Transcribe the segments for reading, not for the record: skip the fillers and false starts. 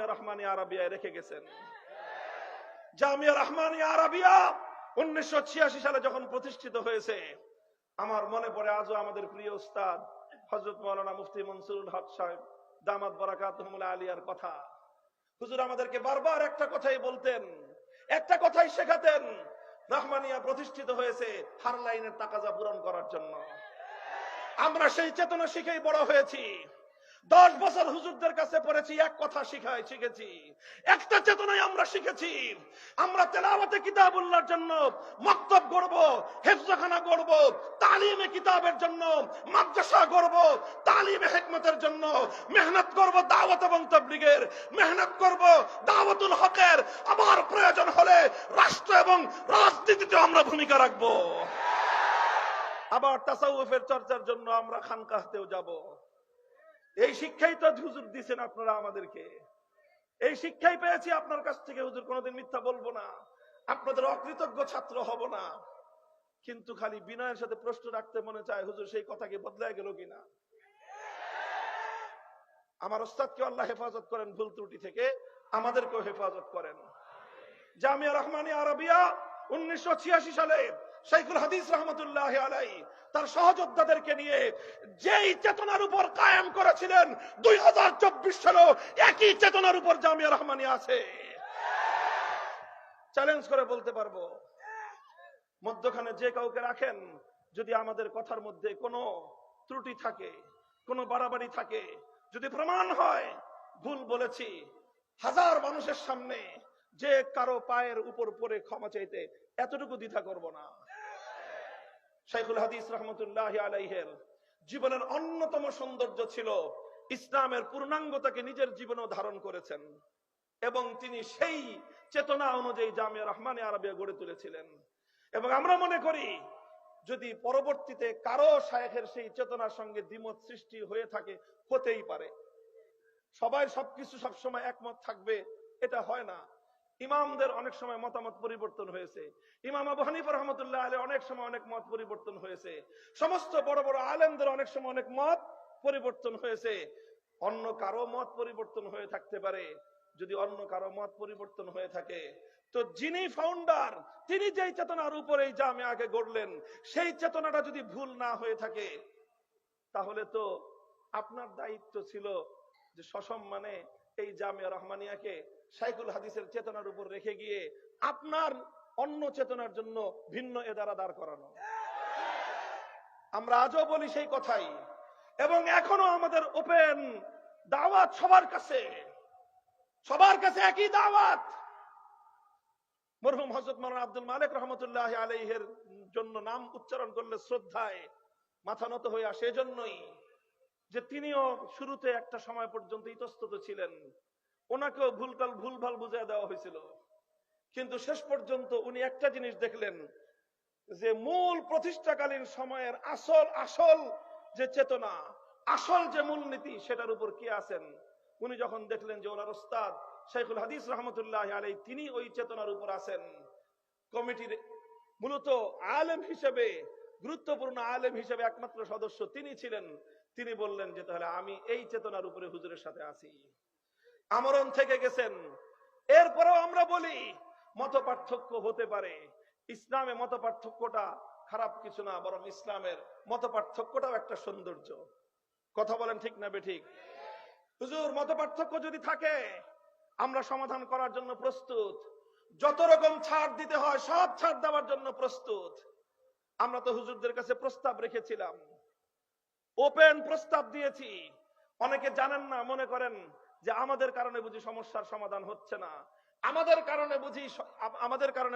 জামিয়া রহমানিয়া আরাবিয়ায় রেখে গেছেন। জামিয়া রহমানিয়া আরাবিয়া 1986 সালে যখন প্রতিষ্ঠিত হয়েছে, আমার মনে পড়ে আজও আমাদের প্রিয় উস্তাদ হযরত মাওলানা মুফতি মনসুরুল হক সাহেব দামাত বারাকাতুহুল আলিয়ার কথা। হুজুর আমাদেরকে বারবার একটা কথাই বলতেন, একটা কথাই শেখাতেন, রহমানিয়া প্রতিষ্ঠিত হয়েছে হার লাইনের তাকাজা পূরণ করার জন্য। আমরা সেই চেতনা শিখেই বড় হয়েছি। 10 বছর হুজুরদের কাছে পড়েছি, এক কথা শিখেছি, একটা চেতনাই আমরা শিখেছি। আমরা তেলাওয়াতে কিতাবুল্লাহর জন্য মাকতাব গড়ব, হিফজখানা গড়ব, তালিমে কিতাবের জন্য মাদ্রাসা গড়ব, তালিমে হিকমতের জন্য মেহনত করব, দাওয়াত এবং তাবলীগের মেহনত করব, দাওয়াতুল হকের, আবার প্রয়োজন হলে রাষ্ট্র এবং রাজনীতিতে আমরা ভূমিকা রাখব। আবার তাসাউফের চর্চার জন্য আমরা খানকাহতেও যাব। এই শিক্ষাই তো হুজুর দিয়েছেন আপনারা আমাদেরকে, এই শিক্ষাই পেয়েছি আপনার কাছ থেকে। হুজুর কোনোদিন মিথ্যা বলবো না, আপনাদের অকৃতজ্ঞ ছাত্র হব না। কিন্তু খালি বিনয়ের সাথে প্রশ্ন রাখতে মনে চায়, হুজুর সেই কথা কি বদলায় গেল কিনা? আমার ওস্তাদকে আল্লাহ হেফাজত করেন ভুল ত্রুটি থেকে, আমাদেরকেও হেফাজত করেন। জামিয়া রহমানিয়া আরাবিয়া 1986 সালে শাইখুল হাদিস রহমতুল্লাহ আলাইহি তার সহযোদ্ধাদেরকে নিয়ে যেই চেতনার উপর কায়েম করেছিলেন, 2024 সালেও একই চেতনার উপর জামিয়া রহমানিয়া আছে। চ্যালেঞ্জ করে বলতে পারবো, মধ্যখানে যে কাউকে রাখেন, যদি আমাদের কথার মধ্যে কোনো ত্রুটি থাকে, কোনো বাড়াবাড়ি থাকে, যদি প্রমাণ হয় ভুল বলেছি, হাজার মানুষের সামনে যে কারো পায়ের উপর পড়ে ক্ষমা চাইতে এতটুকু দ্বিধা করব না। শাইখুল হাদিস রহমতুল্লাহ আলাইহির জীবনের অন্যতম সৌন্দর্য ছিল ইসলামের পূর্ণাঙ্গতাকে নিজের জীবনেও ধারণ করেছেন, এবং তিনি সেই চেতনা অনুযায়ী জামিয়া রহমানিয়া আরাবিয়া গড়ে তুলেছিলেন। এবং আমরা মনে করি, যদি পরবর্তীতে কারো শায়েখের সেই চেতনার সঙ্গে দ্বিমত সৃষ্টি হয়ে থাকে, হতেই পারে, সবাই সবকিছু সবসময় একমত থাকবে এটা হয় না। ইমামদের অনেক সময় মতামত পরিবর্তন হয়েছে, ইমাম আবু হানিফা রাহমাতুল্লাহ আলাইহি অনেক সময় অনেক মত পরিবর্তন হয়েছে, সমস্ত বড় বড় আলেমদের অনেক সময় অনেক মত পরিবর্তন হয়েছে। অন্য কারো মত পরিবর্তন হয়ে থাকতে পারে। যদি অন্য কারো মত পরিবর্তন হয়ে থাকে, তো যিনি ফাউন্ডার, তিনি যেই চেতনার উপরে এই জামিয়াকে গড়লেন, সেই চেতনাটা যদি ভুল না হয়ে থাকে, তাহলে তো আপনার দায়িত্ব ছিল যে সসম্মানে এই জামিয়া রহমানিয়াকে শাইখুল হাদিসের চেতনার উপর রেখে গিয়ে আপনার অন্য চেতনার জন্য ভিন্ন এদারা দাঁড় করানো। আমরা আজও বলি সেই কথাই, এবং এখনো আমাদের ওপেন দাওয়াত সবার কাছে একই দাওয়াত। মরহুম হযরত মাওলানা আব্দুল মালিক রহমতুল্লাহ আলাইহির জন্য নাম উচ্চারণ করলে শ্রদ্ধায় মাথা নত হয়ে আসে, এজন্যই যে তিনিও শুরুতে একটা সময় পর্যন্ত ইতস্তত ছিলেন, ওনাকেও ভুলভাল বুঝিয়ে দেওয়া হয়েছিল, কিন্তু শেষ পর্যন্ত উনি একটা জিনিস দেখলেন, যে মূল প্রতিষ্ঠাকালীন সময়ের আসল যে চেতনা, আসল যে মূলনীতি, সেটার উপর কে আছেন। উনি যখন দেখলেন যে ওনার ওস্তাদ শাইখুল হাদিস রহমতুল্লাহ আলাইহি তিনি ওই চেতনার উপর আছেন, কমিটির মূলত আলেম হিসেবে, গুরুত্বপূর্ণ আলেম হিসেবে একমাত্র সদস্য তিনি ছিলেন, তিনি বললেন যে তাহলে আমি এই চেতনার উপরে হুজুরের সাথে আছি, আমরণ থেকে গেছেন। এরপরেও আমরা বলি মত পার্থক্য হতে পারে, ইসলামে মত পার্থক্যটা খারাপ কিছু না, বরং ইসলামের মত পার্থক্যটাও একটা সৌন্দর্য। কথা বলেন ঠিক না বেঠিক? হুজুর, মত পার্থক্য যদি থাকে আমরা সমাধান করার জন্য প্রস্তুত, যত রকম ছাড় দিতে হয় সব ছাড় দেওয়ার জন্য প্রস্তুত। আমরা তো হুজুরদের কাছে প্রস্তাব রেখেছিলাম, ওপেন প্রস্তাব দিয়েছি। অনেকে জানেন না, মনে করেন যে আমাদের কারণে বুঝি সমস্যার সমাধান হচ্ছে না, আমাদের কারণে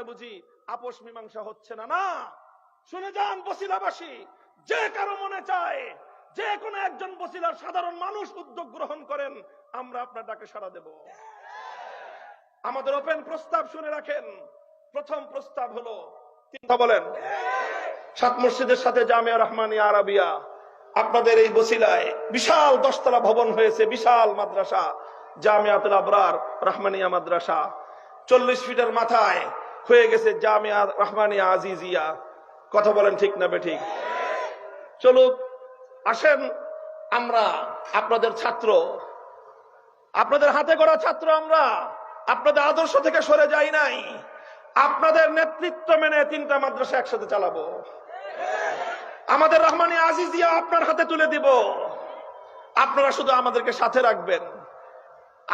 বুঝি আপোষ মীমাংসা হচ্ছে না। না, শুনে যান বসিলাবাসী, যে কারো মনে চায় যে কোনো একজন বসিলার সাধারণ মানুষ উদ্যোগ গ্রহণ করেন, আমরা আপনার ডাকে সাড়া দেব। আমাদের ওপেন প্রস্তাব শুনে রাখেন। প্রথম প্রস্তাব হলো, বলেন, 7 মসজিদের সাথে জামিয়া রহমানিয়া আরাবিয়া, আপনাদের এই বসিলায় বিশাল 10 তলা ভবন হয়েছে, বিশাল মাদ্রাসা জামিয়াতুল আবরার রহমানিয়া মাদ্রাসা। 40 ফিটের মাথায় হয়ে গেছে জামিয়া রহমানিয়া আজিজিয়া। কথা বলেন ঠিক না বেঠিক? চলুক, আসেন, আমরা আপনাদের ছাত্র, আপনাদের হাতে গড়া ছাত্র আমরা, আপনাদের আদর্শ থেকে সরে যাই নাই। আপনাদের নেতৃত্ব মেনে 3টা মাদ্রাসা একসাথে চালাবো। আমাদের রহমানিয়া আজিজিয়া আপনার হাতে তুলে দিব, আপনারা শুধু আমাদেরকে সাথে রাখবেন।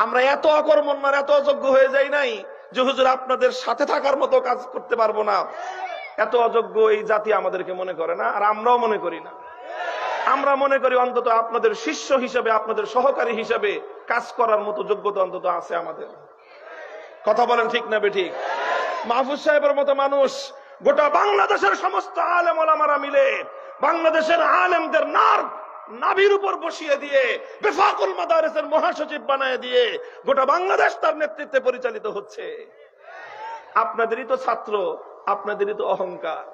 আমরা এত অকর্মণ্য, এত অযোগ্য হয়ে যাই নাই যে হুজুর আপনাদের সাথে থাকার মতো কাজ করতে পারবো না। এত অযোগ্য এই জাতি আমাদেরকে মনে করে না, আর আমরাও মনে করি না। আমরা মনে করি অন্তত আপনাদের শিষ্য হিসেবে, আপনাদের সহকারী হিসেবে কাজ করার মতো যোগ্যতা অন্তত আছে আমাদের। কথা বলেন ঠিক না বেঠিক? মাহফুজ সাহেবের মতো মানুষ গোটা বাংলাদেশের সমস্ত আলেম ওলামারা মিলে বাংলাদেশের আলেমদের নাভির উপর বসিয়ে দিয়ে বেফাকুল মাদারিসের মহাসচিব বানায় দিয়ে গোটা বাংলাদেশ তার নেতৃত্বে পরিচালিত হচ্ছে। আপনাদেরই তো ছাত্র, আপনাদেরই তো অহংকার।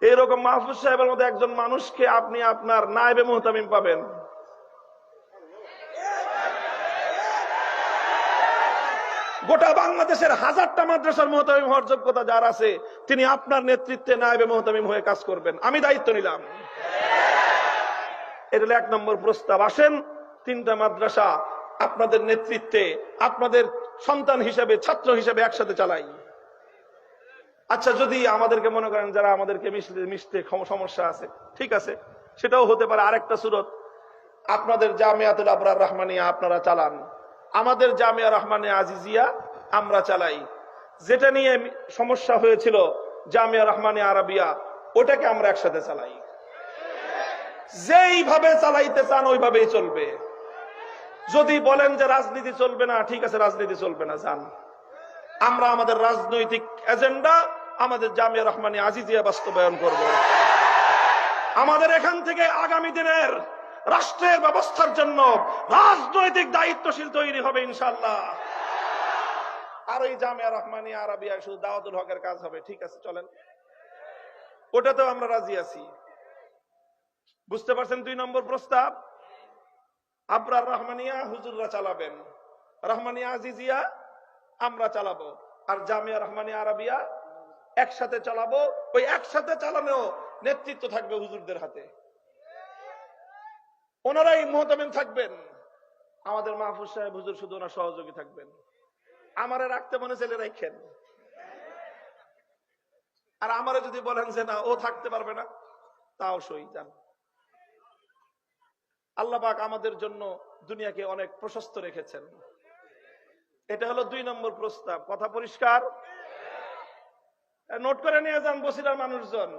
এরকম মাহফুজ সাহেবের মতো একজন মানুষকে আপনি আপনার নায়েবে মুহতামিম পাবেন। গোটা বাংলাদেশের 1000টা মাদ্রাসার মুহতামিম হওয়ার যোগ্যতা যার আছে, তিনি আপনার নেতৃত্বে নায়েবে মুহতামিম হয়ে কাজ করবেন। আমি দায়িত্ব নিলাম। এটা হলো 1 নম্বর প্রস্তাব। আসেন 3টা মাদ্রাসা আপনাদের নেতৃত্বে, আপনাদের সন্তান হিসেবে, ছাত্র হিসেবে একসাথে চালাই। আচ্ছা, যদি আমাদেরকে মনে করেন যারা আমাদেরকে মিশতে সমস্যা আছে, ঠিক আছে, সেটাও হতে পারে। আরেকটা সুরত, আপনাদের জামিয়াতুল আবরার রহমানিয়া আপনারা চালান, আমাদের জামিয়া রহমানিয়া আজিজিয়া আমরা চালাই। যেটা নিয়ে সমস্যা হয়েছিল জামিয়া রহমানিয়া আরাবিয়া, ওটাকে আমরা একসাথে চালাই। যেইভাবে চালাইতে চান ওইভাবেই চলবে। যদি বলেন যে রাজনীতি চলবে না, ঠিক আছে, রাজনীতি চলবে না, যান। আমরা আমাদের রাজনৈতিক এজেন্ডা আমাদের জামিয়া রহমানিয়া আজিজিয়া বাস্তবায়ন করব। আমাদের এখান থেকে আগামী দিনের রাষ্ট্রের ব্যবস্থার জন্য রাজনৈতিক দায়িত্বশীল তৈরি হবে ইনশাআল্লাহ। আর ওই জামিয়া রহমানিয়া আরাবিয়া শুধু দাওয়াতুল হকের কাজ হবে, ঠিক আছে, চলেন, ওটাতেও আমরা রাজি আছি। বুঝতে পারছেন? 2 নম্বর প্রস্তাব, আবরার রহমানিয়া হুজুররা চালাবেন, রহমানিয়া আজিজিয়া আমরা চালাবো, আর জামিয়া রহমানিয়া আরাবিয়া একসাথে চালাবো। ওই একসাথে চালানো নেতৃত্ব থাকবে হুজুরদের হাতে, ওনারাই মুহতামিম থাকবেন। আমাদের মাহফুজ সাহেব হুজুর শুধু ওনার সহযোগী থাকবেন। আমারে রাখতে মনে চাইলে রাখেন, আর আমারে যদি বলেন যে না ও থাকতে পারবে না, তাও সই, যান। আল্লাহ পাক আমাদের জন্য দুনিয়াকে অনেক প্রশস্ত রেখেছেন। এটা হলো 2 নম্বর প্রস্তাব। কথা পরিষ্কার? নোট করে নিয়ে যান বসিলার মানুষজন।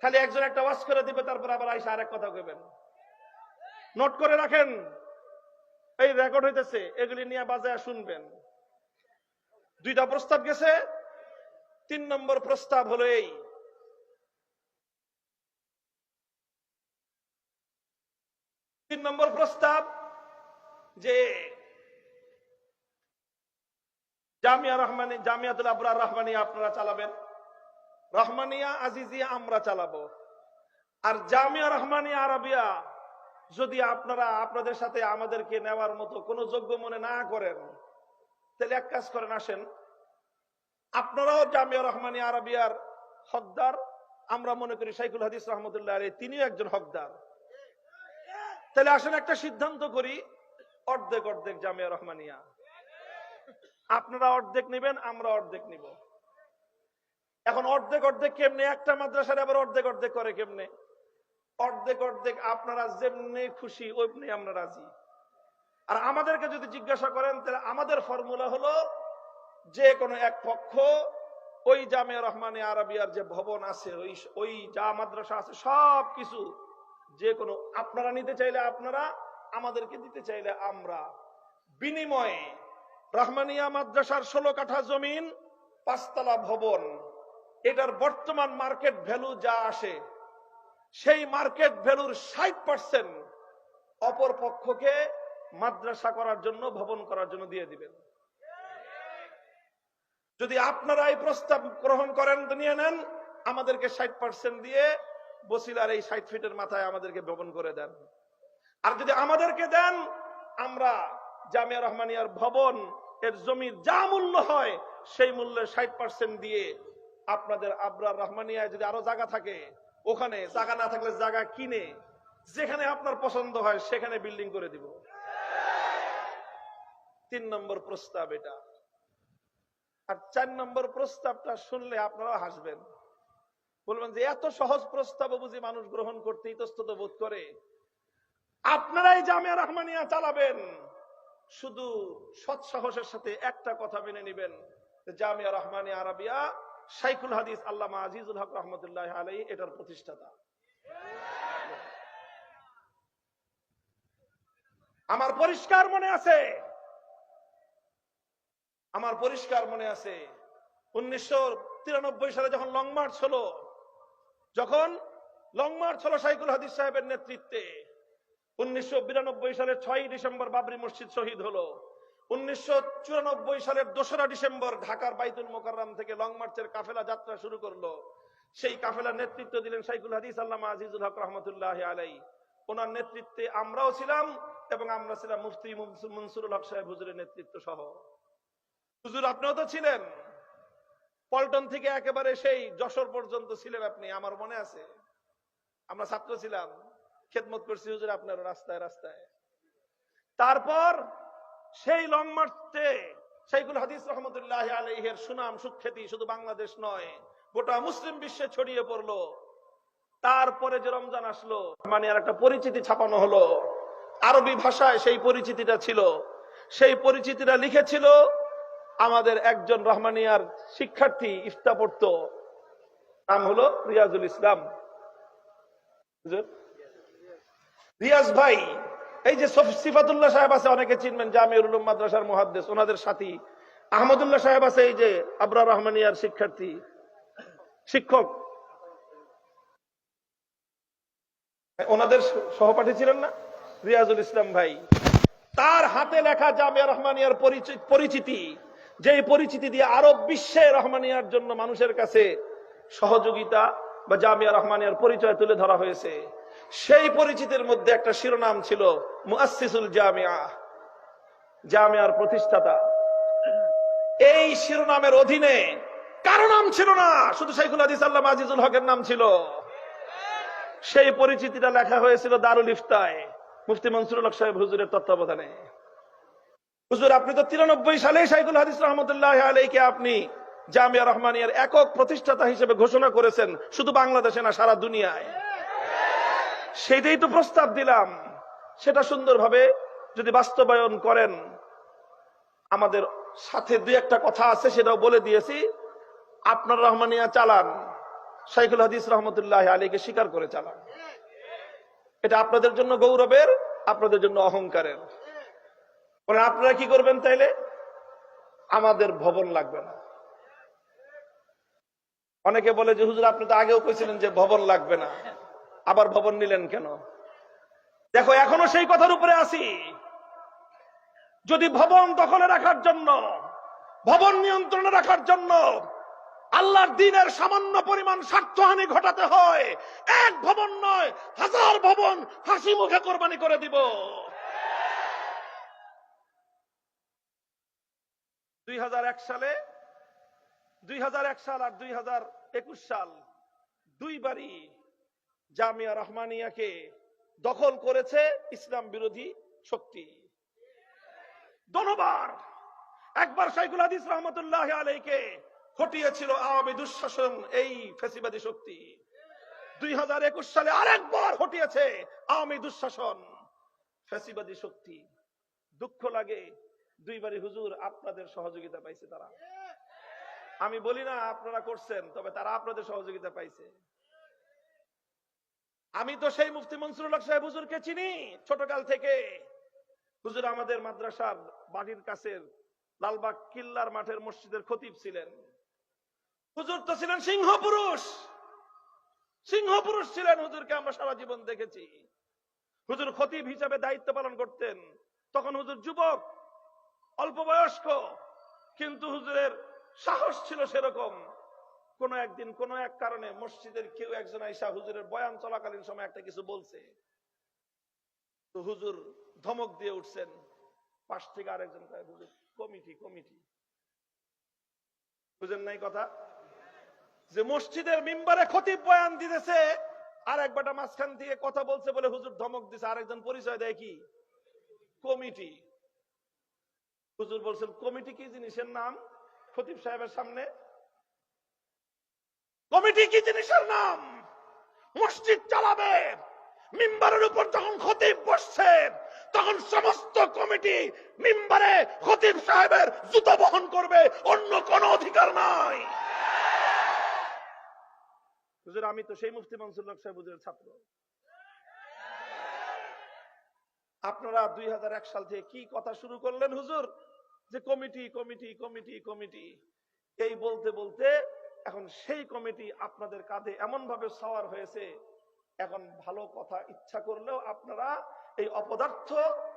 খালি একজন একটা ওয়াজ করে দিবে, তারপর আবার আইসা আরেক কথা কইবেন। নোট করে রাখেন, এই রেকর্ড হইতেছে, এগুলি নিয়ে বাজায় শুনবেন। 2টা প্রস্তাব গেছে। 3 নম্বর প্রস্তাব হলো এই, 3 নম্বর প্রস্তাব যে জামিয়াতুল আবরার রহমানিয়া আপনারা চালাবেন, রহমানিয়া আজিজিয়া আমরা চালাবো। আর জামিয়া রহমানিয়া আরাবিয়া যদি আপনারা আপনাদের সাথে আমাদেরকে নেওয়ার মতো কোনো যোগ্য মনে না করেন, তাহলে এক কাজ করেন, আসেন আপনারাও জামিয়া রহমানিয়া আরাবিয়ার হকদার। আমরা মনে করি শাইখুল হাদিস রহমতুল্লাহ আলাইহি তিনিও একজন হকদার। তাহলে আসেন একটা সিদ্ধান্ত করি, অর্ধেক অর্ধেক জামিয়া রহমানিয়া। আপনারা অর্ধেক নেবেন, আমরা অর্ধেক নিব। এখন অর্ধেক অর্ধেক কেমনে? একটা মাদ্রাসার আবার অর্ধেক অর্ধেক করে কেমনে? অর্ধেক অর্ধেক আপনারা যেমনি খুশি ওইমনি আমরা রাজি। আর আমাদেরকে যদি জিজ্ঞাসা করেন, তাহলে আমাদের ফর্মুলা হলো যে কোনো এক পক্ষ ওই জামিয়া রহমানিয়া আরাবিয়ার যে ভবন আছে, ওই যা মাদ্রাসা আছে সব কিছু যে কোনো আপনারা নিতে চাইলে আপনারা, আমাদেরকে দিতে চাইলে আমরা, বিনিময়ে রহমানিয়া মাদ্রাসার 16 কাঠা জমিন, 5 তলা ভবন, এটার বর্তমান মার্কেট ভ্যালু যা আসে সেই মার্কেট ভ্যালুর 60% অপর পক্ষকে মাদ্রাসা করার জন্য, ভবন করার জন্য দিয়ে দিবেন। যদি আপনারা এই প্রস্তাব গ্রহণ করেন, নিয়ে নেন, আমাদেরকে 60% দিয়ে বসিলার এই 60 ফিটের মাথায় আমাদেরকে ভবন করে দেন। আর যদি আমাদেরকে দেন, আমরা জামিয়া রহমানিয়ার ভবন এর জমির যা মূল্য হয় সেই মূল্যে 60% দিয়ে আপনাদের আবরার রহমানিয়ায় যদি আরো জায়গা থাকে, ওখানে জায়গা না থাকলে জায়গা কিনে যেখানে আপনার পছন্দ হয় সেখানে বিল্ডিং করে দিব। 3 নম্বর প্রস্তাব এটা। আর 4 নম্বর প্রস্তাবটা শুনলে আপনারা হাসবেন, বলবেন যে এত সহজ প্রস্তাব বুঝি মানুষ গ্রহণ করতে ইতস্তত বোধ করে। আপনারাই জামিয়া রহমানিয়া চালাবেন, শুধু সৎ সাহসের সাথে একটা কথা মেনে নেবেন, জামিয়া রহমানিয়া আরাবিয়া শাইখুল হাদিস আল্লামা আজিজুল হক রহমতুল্লাহ আলাইহি এটার প্রতিষ্ঠাতা। আমার পরিষ্কার মনে আছে 1993 সালে যখন লং মার্চ হলো, শাইখুল হাদিস সাহেবের নেতৃত্বে 1992 সালের 6 ডিসেম্বর বাবরি মসজিদ শহীদ হলো। 1994 সালের 2রা ডিসেম্বর ঢাকার বাইতুল মোকাররম থেকে লং মার্চের কাফেলা যাত্রা শুরু করলো। সেই কাফেলার নেতৃত্ব দিলেন শাইখুল হাদিস আল্লামা আজিজুল হক রহমতুল্লাহ আলাইহি। ওনার নেতৃত্বে আমরাও ছিলাম এবং আমরা ছিলাম মুফতি মনসুরুল হক সাহেব হুজুরের নেতৃত্ব সহ। হুজুর আপনিও তো ছিলেন, পল্টন থেকে একেবারে সেই যশোর পর্যন্ত ছিলেন আপনি, আমার মনে আছে। আমরা ছাত্র ছিলাম, খেদমত করছি হুজুর আপনার রাস্তায় রাস্তায়। তারপর সেই লং মার্চে শাইখুল হাদিস রহমতুল্লাহ আলাইহির সুনাম সুখ্যাতি শুধু বাংলাদেশ নয়, গোটা মুসলিম বিশ্বে ছড়িয়ে পড়লো। তারপরে যে রমজান আসলো, মানে আর একটা পরিচিতি ছাপানো হলো আরবি ভাষায়। সেই পরিচিতিটা ছিল, সেই পরিচিতিটা লিখেছিল আমাদের একজন রহমানিয়ার শিক্ষার্থী, ইফতা পড়তো, নাম হলো রিয়াজুল ইসলাম। রিয়াজ ভাই, এই যে সিফাতুল্লাহ সাহেব আছে, অনেকে চিনবেন, জামিউল উলুম মাদ্রাসার মুহাদ্দিস, ওনাদের সাথী। আহমদুল্লাহ সাহেব আছে, এই যে আবরার রহমানিয়ার শিক্ষক, ওনাদের সহপাঠী ছিলেন না রিয়াজুল ইসলাম ভাই। তার হাতে লেখা জামিয়া রহমানিয়ার পরিচিতি, যে পরিচিতি দিয়ে আরব বিশ্বে রহমানিয়ার জন্য মানুষের কাছে সহযোগিতা বা জামিয়া রহমানিয়ার পরিচয় তুলে ধরা হয়েছে, সেই পরিচিতির মধ্যে একটা শিরোনাম ছিল মুআসসিসুল জামিয়া, জামিয়ার প্রতিষ্ঠাতা। এই শিরোনামের অধীনে কারো নাম ছিল না, শুধু শাইখুল হাদিস আল্লামা আজিজুল হকের নাম ছিল। সেই পরিচিতিটা লেখা হয়েছিল দারুল ইফতায় মুফতি মনসুরুল হক সাহেব হুজুরের তত্ত্বাবধানে। হুজুর আপনি তো 93 সালে শাইখুল হাদিস রহমতুল্লাহ আলাইহিকে আপনি জামিয়া রহমানিয়ার একক প্রতিষ্ঠাতা হিসেবে ঘোষণা করেছেন, শুধু বাংলাদেশে না সারা দুনিয়ায়। সেটাই তো প্রস্তাব দিলাম, সেটা সুন্দরভাবে যদি বাস্তবায়ন করেন। আমাদের সাথে 2-1টা কথা আছে, সেটাও বলে দিয়েছি। আপনার রহমানিয়া চালান, শাইখুল হাদিস রহমতুল্লাহ আলাইহিকে স্বীকার করে চালান। এটা আপনাদের জন্য গৌরবের, আপনাদের জন্য অহংকারের। আপনারা কি করবেন তাইলে? আমাদের ভবন লাগবে না। অনেকে বলে যে হুজুর আপনি তো আগেও কইছিলেন যে ভবন লাগবে না, আবার ভবন নিলেন কেন? দেখো এখনো সেই কথার উপরে আছি। যদি ভবন দখলে রাখার জন্য, ভবন নিয়ন্ত্রণে রাখার জন্য আল্লাহর দ্বীনের সামান্য পরিমাণ স্বার্থহানি ঘটাতে হয়, এক ভবন নয় 1000 ভবন হাসি মুখে কোরবানি করে দিব। 2001 সাল আর 2021 সাল দুইবারই জামিয়া রহমানিয়াকে দখল করেছে ইসলাম বিরোধী শক্তি। দোনোবার, একবার শাইখুল হাদিস রহমতুল্লাহ আলাইহিকে হটিয়েছিল আওয়ামী দুঃশাসন, এই ফ্যাসিবাদী শক্তি। 2021 সালে আরেকবার হটিয়েছে আওয়ামী দুঃশাসন, ফ্যাসিবাদী শক্তি। দুঃখ লাগে, দুইবারই হুজুর আপনাদের সহযোগিতা পাইছে তারা। আমি বলি না আপনারা করছেন, তবে তারা আপনাদের সহযোগিতা পাইছে। আমি তো সেই মুফতি মনসুরুল হক সাহেব হুজুরকে চিনি ছোটকাল থেকে। হুজুর আমাদের মাদ্রাসার বাড়ির কাছের লালবাগ কিল্লার মাঠের মসজিদের খতিব ছিলেন। হুজুর তো ছিলেন সিংহ পুরুষ ছিলেন। হুজুরকে আমরা সারা জীবন দেখেছি। হুজুর খতিব হিসাবে দায়িত্ব পালন করতেন। তখন হুজুর যুবক, অল্প বয়স্ক, কিন্তু হুজুরের সাহস ছিল সেরকম। কোন একদিন কোন এক কারণে মসজিদের কেউ একজন আইসা হুজুরের বয়ান চলাকালীন সময় একটা কিছু বলছে, তো হুজুর ধমক দিয়ে উঠছেন। পাশ থেকে আরেকজন কয় হুজুর কমিটি বুঝেন নাই কথা, যে মসজিদের মিম্বারে খতিব বয়ান দিতেছে, আর একবারটা মাঝখান থেকে কথা বলছে বলে হুজুর ধমক দিছে। আরেকজন পরিচয় দেয় কি কমিটি। হুজুর বলছেন কমিটি কি জিনিসের নাম? খতিব সাহেবের সামনে কমিটি কি জিনিসের নাম? মসজিদ চালাবে, মিম্বারের উপর যখন খতিব বসছে তখন সমস্ত কমিটি মিম্বারে খতিব সাহেবের জুতা বহন করবে, অন্য কোনো অধিকার নাই। হুজুর আমি তো সেই মুফতি মনসুর হক সাহেব হুজুরের ছাত্র। আপনারা 2001 সাল থেকে কি কথা শুরু করলেন হুজুর, যে কমিটি কমিটি কমিটি কমিটি, এই বলতে বলতে এখন সেই কমিটি আপনাদের কাঁধে এমন ভাবে সওয়ার হয়েছে, এখন ভালো কথা ইচ্ছা করলেও আপনারা এই অপদার্থ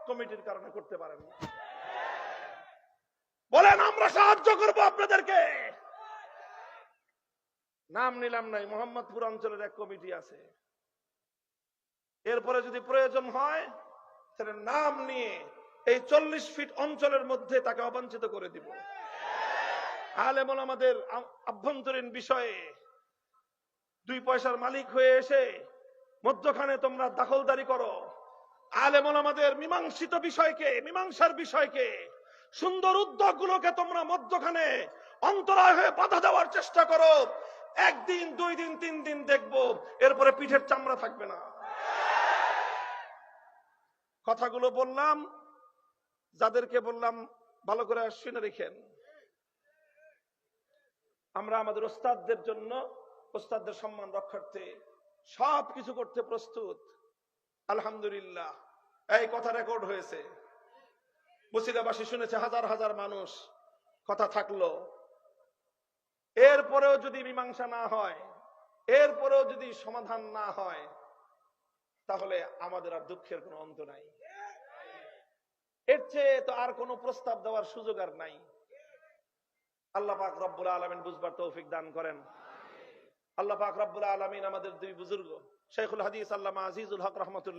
কমিটির কারণে করতে পারেন না। বলেন আমরা সাহায্য করব আপনাদেরকে। নাম নিলাম নাই, মোহাম্মদপুর অঞ্চলের এক কমিটি আছে, এরপরে যদি প্রয়োজন হয় তাহলে নাম নিয়ে এই 40 ফিট অঞ্চলের মধ্যে তাকে অবাঞ্ছিত করে দিব। আলেম ওলামাদের আভ্যন্তরীণ বিষয়ে 2 পয়সার মালিক হয়ে এসে মধ্যখানে তোমরা দখলদারি করো, আলেম ওলামাদের মীমাংসিত বিষয়কে, মীমাংসার বিষয়কে, সুন্দর উদ্যোগগুলোকে তোমরা মধ্যখানে অন্তরায় হয়ে বাধা দেওয়ার চেষ্টা করো, 1 দিন 2 দিন 3 দিন দেখবো, এরপরে পিঠের চামড়া থাকবে না। কথাগুলো বললাম, যাদেরকে বললাম ভালো করে শুনে রেখেন। আমরা আমাদের ওস্তাদদের জন্য, ওস্তাদদের সম্মান রক্ষার্থে সবকিছু করতে প্রস্তুত। আলহামদুলিল্লাহ এই কথা রেকর্ড হয়েছে, বসিলাবাসী শুনেছে, হাজার হাজার মানুষ। কথা থাকলো, এরপরেও যদি মীমাংসা না হয়, এরপরেও যদি সমাধান না হয়, তাহলে আমাদের আর দুঃখের কোনো অন্ত নাই। এর চেয়ে তো আর কোনো প্রস্তাব দেওয়ার সুযোগ আর নাই। আল্লাহ পাক রব্বুল আলামিন বুঝবার তৌফিক দান করেন। আল্লাহ পাক রব্বুল আলামিন আমাদের 2 বুজুর্গ, শেখুল হাদিস আল্লামা আজিজুল হক রাহমাতুল্লাহ